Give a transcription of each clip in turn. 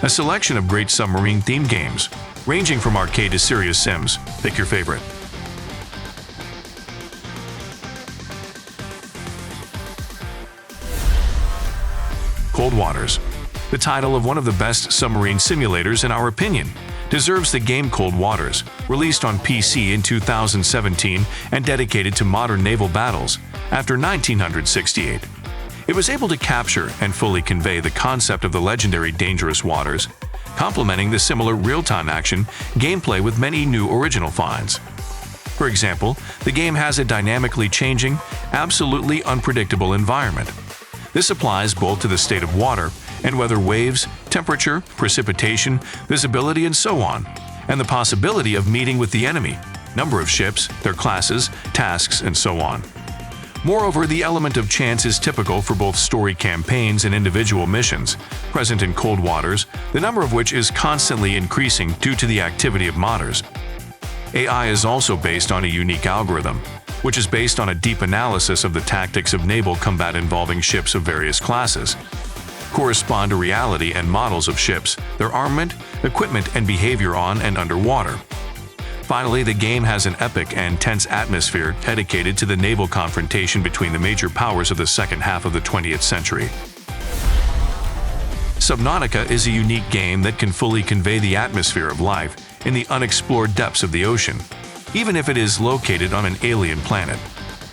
a selection of great submarine-themed games, ranging from arcade to serious sims. Pick your favorite. Cold Waters, the title of one of the best submarine simulators in our opinion, deserves the game Cold Waters, released on PC in 2017 and dedicated to modern naval battles after 1968. It was able to capture and fully convey the concept of the legendary dangerous waters, complementing the similar real-time action gameplay with many new original finds. For example, the game has a dynamically changing, absolutely unpredictable environment. This applies both to the state of water and whether waves, temperature, precipitation, visibility, and so on, and the possibility of meeting with the enemy, number of ships, their classes, tasks, and so on. Moreover, the element of chance is typical for both story campaigns and individual missions, present in Cold Waters, the number of which is constantly increasing due to the activity of modders. AI is also based on a unique algorithm, which is based on a deep analysis of the tactics of naval combat involving ships of various classes, correspond to reality and models of ships, their armament, equipment, and behavior on and underwater. Finally, the game has an epic and tense atmosphere dedicated to the naval confrontation between the major powers of the second half of the 20th century. Subnautica is a unique game that can fully convey the atmosphere of life in the unexplored depths of the ocean, even if it is located on an alien planet.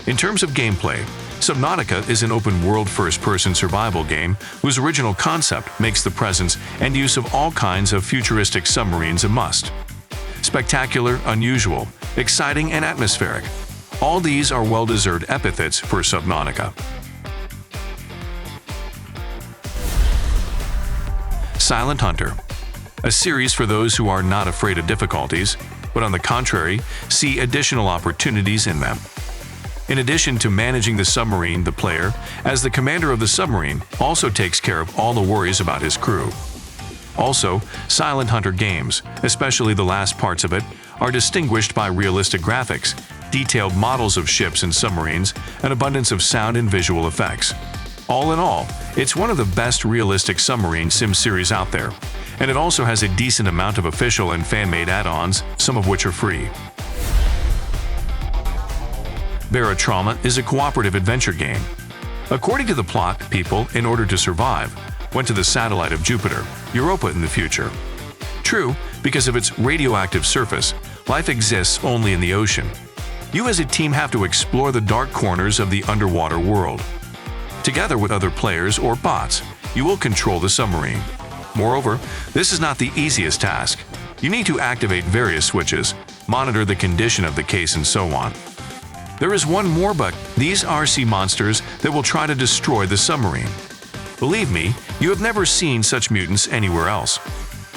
In terms of gameplay, Subnautica is an open-world first-person survival game whose original concept makes the presence and use of all kinds of futuristic submarines a must. Spectacular, unusual, exciting, and atmospheric. All these are well-deserved epithets for Subnautica. Silent Hunter, a series for those who are not afraid of difficulties, but on the contrary, see additional opportunities in them. In addition to managing the submarine, the player, as the commander of the submarine, also takes care of all the worries about his crew. Also, Silent Hunter games, especially the last parts of it, are distinguished by realistic graphics, detailed models of ships and submarines, an abundance of sound and visual effects. All in all, it's one of the best realistic submarine sim series out there, and it also has a decent amount of official and fan-made add-ons, some of which are free. Barotrauma is a cooperative adventure game. According to the plot, people, in order to survive, went to the satellite of Jupiter, Europa in the future. True, because of its radioactive surface, life exists only in the ocean. You as a team have to explore the dark corners of the underwater world. Together with other players or bots, you will control the submarine. Moreover, this is not the easiest task. You need to activate various switches, monitor the condition of the case, and so on. There is one more, but these are sea monsters that will try to destroy the submarine. Believe me, you have never seen such mutants anywhere else.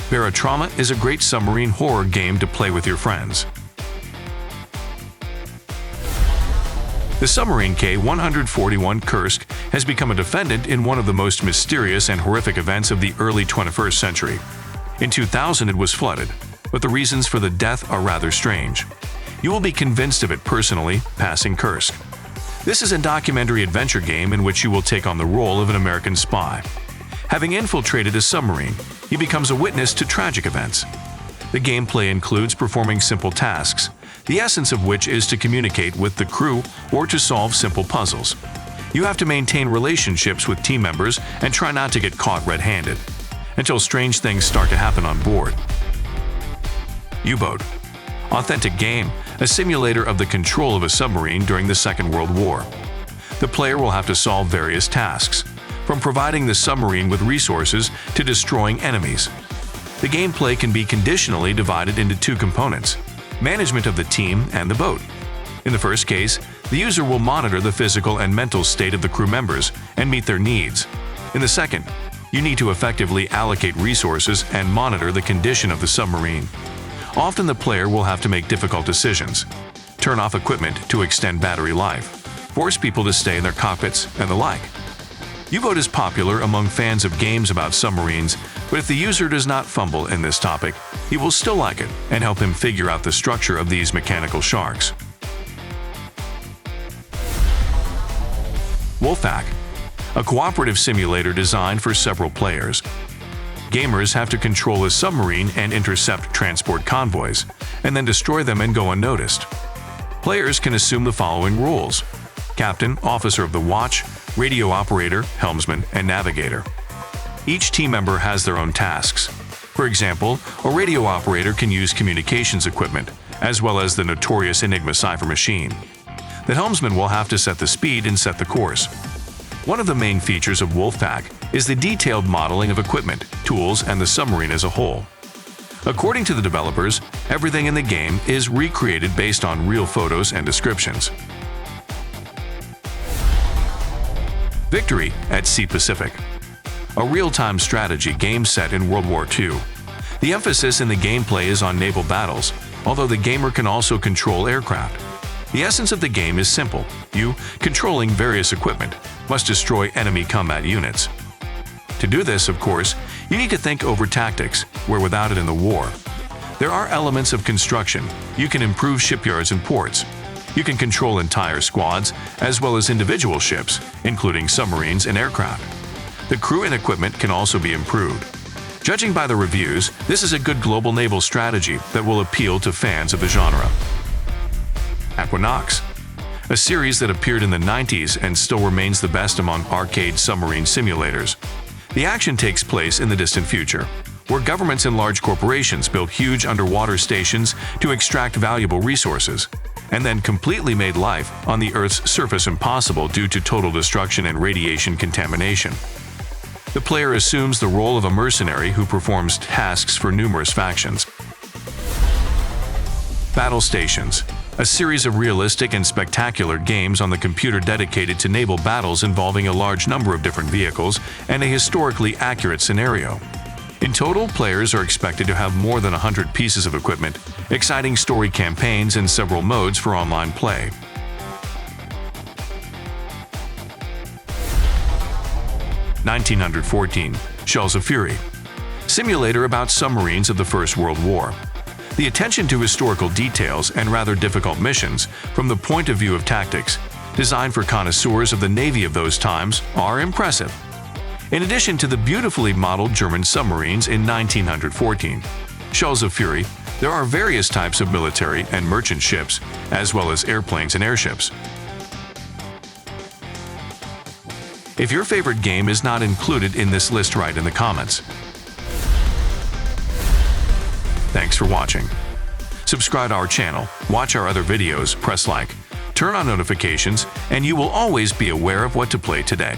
Barotrauma is a great submarine horror game to play with your friends. The submarine K-141 Kursk has become a defendant in one of the most mysterious and horrific events of the early 21st century. In 2000 it was flooded, but the reasons for the death are rather strange. You will be convinced of it personally, passing Kursk. This is a documentary adventure game in which you will take on the role of an American spy. Having infiltrated a submarine, he becomes a witness to tragic events. The gameplay includes performing simple tasks, the essence of which is to communicate with the crew or to solve simple puzzles. You have to maintain relationships with team members and try not to get caught red-handed, until strange things start to happen on board. Uboat, authentic game, a simulator of the control of a submarine during the Second World War. The player will have to solve various tasks, from providing the submarine with resources to destroying enemies. The gameplay can be conditionally divided into two components: management of the team and the boat. In the first case, the user will monitor the physical and mental state of the crew members and meet their needs. In the second, you need to effectively allocate resources and monitor the condition of the submarine. Often the player will have to make difficult decisions, turn off equipment to extend battery life, force people to stay in their cockpits, and the like. U-Boat is popular among fans of games about submarines, but if the user does not fumble in this topic, he will still like it and help him figure out the structure of these mechanical sharks. Wolfpack, a cooperative simulator designed for several players. Gamers have to control a submarine and intercept transport convoys, and then destroy them and go unnoticed. Players can assume the following roles: captain, officer of the watch, radio operator, helmsman, and navigator. Each team member has their own tasks. For example, a radio operator can use communications equipment, as well as the notorious Enigma cipher machine. The helmsman will have to set the speed and set the course. One of the main features of Wolfpack is the detailed modeling of equipment, tools, and the submarine as a whole. According to the developers, everything in the game is recreated based on real photos and descriptions. Victory at Sea Pacific, a real-time strategy game set in World War II. The emphasis in the gameplay is on naval battles, although the gamer can also control aircraft. The essence of the game is simple. You, controlling various equipment, must destroy enemy combat units. To do this, of course, you need to think over tactics, where without it in the war. There are elements of construction. You can improve shipyards and ports. You can control entire squads, as well as individual ships, including submarines and aircraft. The crew and equipment can also be improved. Judging by the reviews, this is a good global naval strategy that will appeal to fans of the genre. AquaNox, a series that appeared in the 90s and still remains the best among arcade submarine simulators. The action takes place in the distant future, where governments and large corporations built huge underwater stations to extract valuable resources, and then completely made life on the Earth's surface impossible due to total destruction and radiation contamination. The player assumes the role of a mercenary who performs tasks for numerous factions. Battlestations, a series of realistic and spectacular games on the computer dedicated to naval battles involving a large number of different vehicles and a historically accurate scenario. In total, players are expected to have more than 100 pieces of equipment, exciting story campaigns, and several modes for online play. (1914) Shells of Fury, simulator about submarines of the First World War. The attention to historical details and rather difficult missions from the point of view of tactics, designed for connoisseurs of the Navy of those times, are impressive. In addition to the beautifully modeled German submarines in 1914, Shells of Fury, there are various types of military and merchant ships, as well as airplanes and airships. If your favorite game is not included in this list, write in the comments. Thanks for watching. Subscribe to our channel, watch our other videos, press like, turn on notifications, and you will always be aware of what to play today.